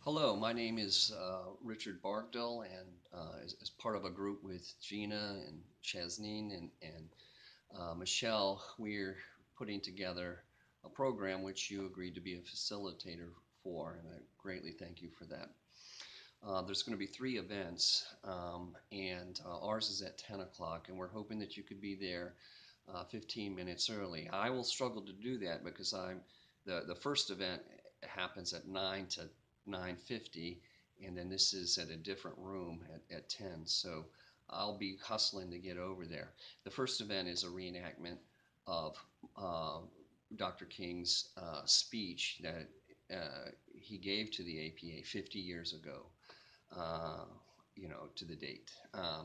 Hello, my name is Richard Bargdill, and as part of a group with Gina and Chaznine and Michelle, we're putting together a program which you agreed to be a facilitator for, and I greatly thank you for that. There's going to be three events, and ours is at 10 o'clock, and we're hoping that you could be there 15 minutes early. I will struggle to do that because the first event happens at 9 to 9:50, and then this is at a different room at 10. So I'll be hustling to get over there. The first event is a reenactment of Dr. King's speech that he gave to the APA 50 years ago, uh, to the date.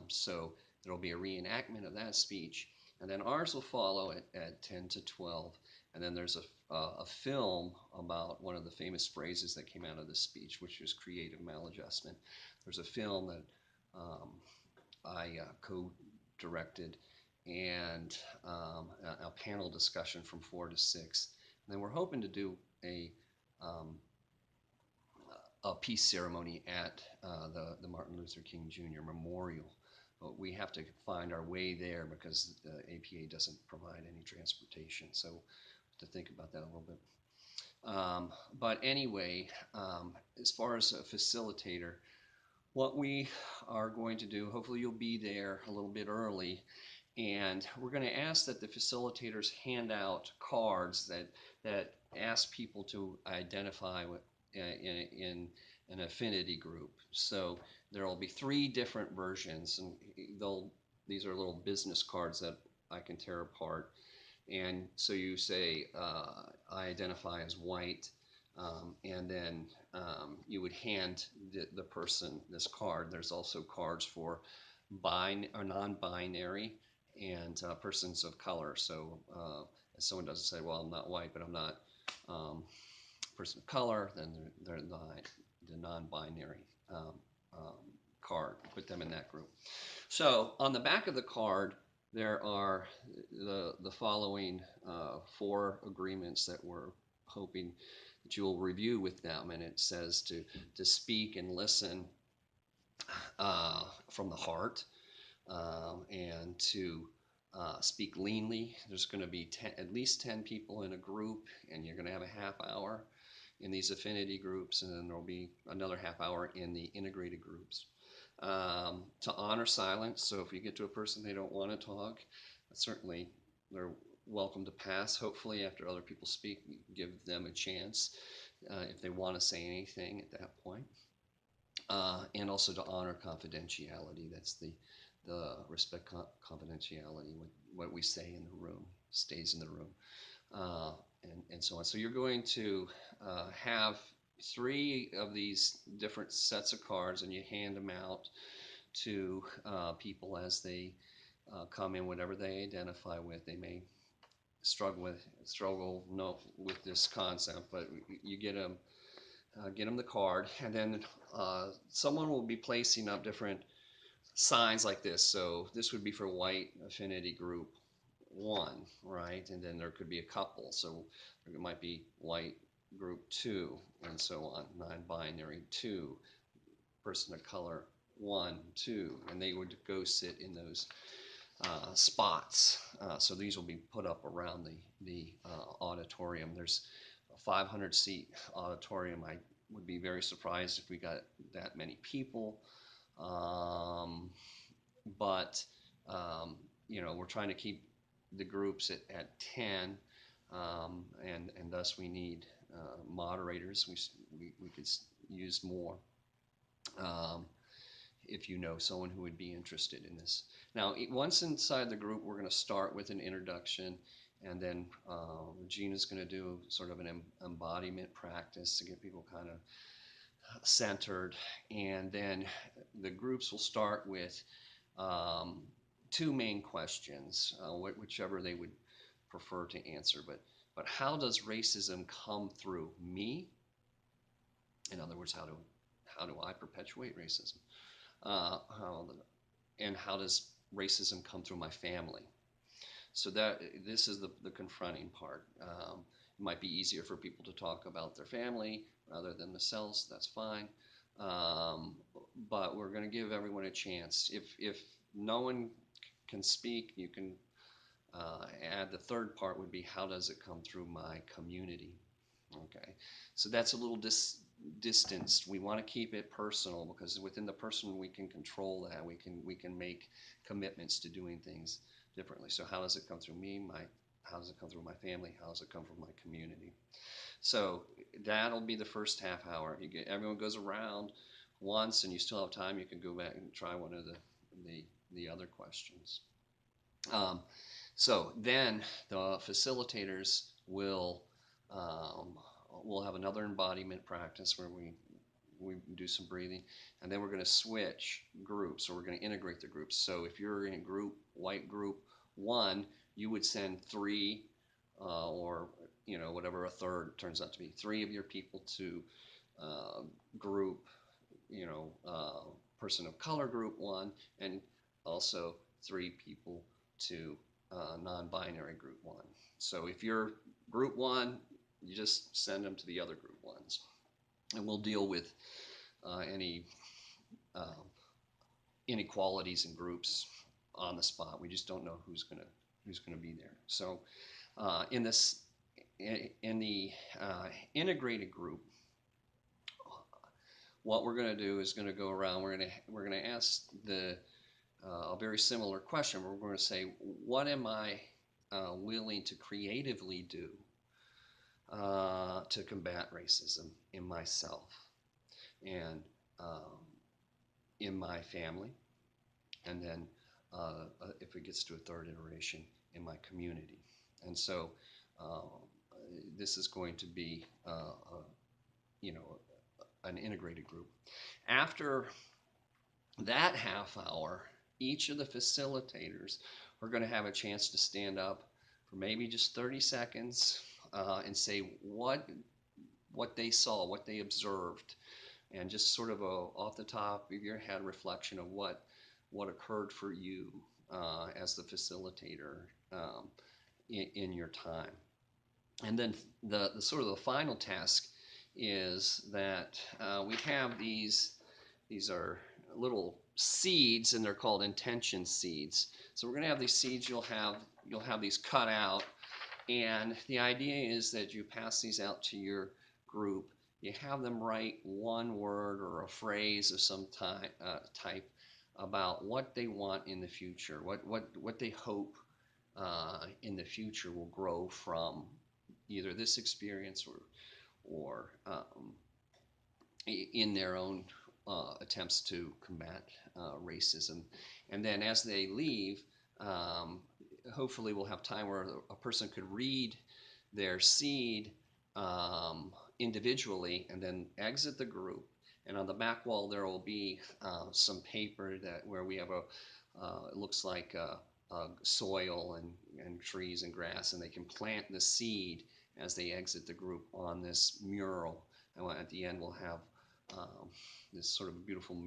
So there'll be a reenactment of that speech, and then ours will follow at 10 to 12. And then there's a film about one of the famous phrases that came out of this speech, which is creative maladjustment. There's a film that I co-directed, and a panel discussion from 4 to 6. And then we're hoping to do um, a peace ceremony at the Martin Luther King Jr. Memorial. But we have to find our way there because the APA doesn't provide any transportation. So to think about that a little bit. But anyway, as far as a facilitator, what we are going to do, hopefully you'll be there a little bit early, and we're going to ask that the facilitators hand out cards that ask people to identify in an affinity group. So there will be three different versions, and these are little business cards that I can tear apart. And so you say, I identify as white, and then you would hand the person this card. There's also cards for or non-binary and persons of color. So if someone doesn't say, well, I'm not white, but I'm not a person of color, then they're the non-binary um, card. Put them in that group. So on the back of the card, there are the following four agreements that we're hoping that you will review with them. And it says to speak and listen from the heart, and to speak leanly. There's going to be at least 10 people in a group, and you're going to have a half hour in these affinity groups, and then there'll be another half hour in the integrated groups. To honor silence. So if you get to a person they don't want to talk, certainly they're welcome to pass. Hopefully, after other people speak, give them a chance if they want to say anything at that point. And also to honor confidentiality. That's the respect confidentiality. What we say in the room stays in the room, and so on. So you're going to have three of these different sets of cards, and you hand them out to people as they come in, whatever they identify with. They may struggle no with this concept, but you get them the card, and then someone will be placing up different signs like this. So this would be for white affinity group 1, right? And then there could be a couple. So there might be white group 2, and so on. Non-binary 2, person of color 1, 2, and they would go sit in those spots. So these will be put up around the auditorium. There's a 500-seat auditorium. I would be very surprised if we got that many people. But we're trying to keep the groups at 10, and thus we need moderators. We could use more if you know someone who would be interested in this. Now, once inside the group, we're going to start with an introduction, and then Gina's going to do sort of an embodiment practice to get people kind of centered, and then the groups will start with two main questions, whichever they would prefer to answer. But how does racism come through me? In other words, how do I perpetuate racism? And how does racism come through my family? So this is the confronting part. It might be easier for people to talk about their family rather than the cells, that's fine. Um, but we're going to give everyone a chance. If no one can speak, you can add the third part would be how does it come through my community? Okay, so that's a little distanced. We want to keep it personal because within the person we can control that. We can make commitments to doing things differently. So how does it come through me? How does it come through my family? How does it come from my community? So that'll be the first half hour. Everyone goes around once, and you still have time. You can go back and try one of the other questions. Um, so then the facilitators um, will have another embodiment practice where we do some breathing, and then we're going to switch groups, or we're going to integrate the groups. So if you're in white group one, you would send three, or whatever a third turns out to be, three of your people to uh, group, person of color group one, and also three people to non-binary group one. So if you're group one, you just send them to the other group ones, and we'll deal with any uh, inequalities in groups on the spot. We just don't know who's gonna be there. So in this in the integrated group, what we're going to do is going to go around. We're going to ask a very similar question. We're going to say, what am I willing to creatively do to combat racism in myself and in my family, and then if it gets to a third iteration, in my community. And so uh, this is going to be you know an integrated group. After that half hour, each of the facilitators are going to have a chance to stand up for maybe just 30 seconds and say what they saw, what they observed, and just sort of off the top of your head reflection of what occurred for you as the facilitator in your time. And then the sort of the final task is that we have these are little seeds, and they're called intention seeds. So we're going to have these seeds. You'll have these cut out, and the idea is that you pass these out to your group. You have them write one word or a phrase of some type about what they want in the future, what they hope in the future will grow from either this experience or in their own attempts to combat racism. And then as they leave, um, hopefully we'll have time where a person could read their seed individually and then exit the group. And on the back wall there will be some paper where we have it looks like soil and trees and grass, and they can plant the seed as they exit the group on this mural. And at the end we'll have um, this sort of beautiful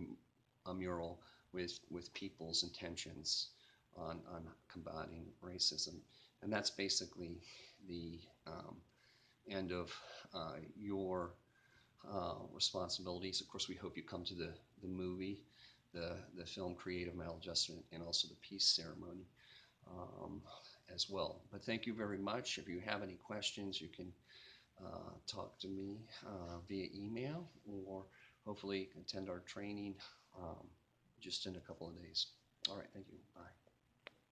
mural with people's intentions on combating racism. And that's basically the end of your responsibilities. Of course, we hope you come to the movie, the film Creative Maladjustment, and also the peace ceremony um, as well. But thank you very much. If you have any questions, you can talk to me via email, or hopefully attend our training just in a couple of days.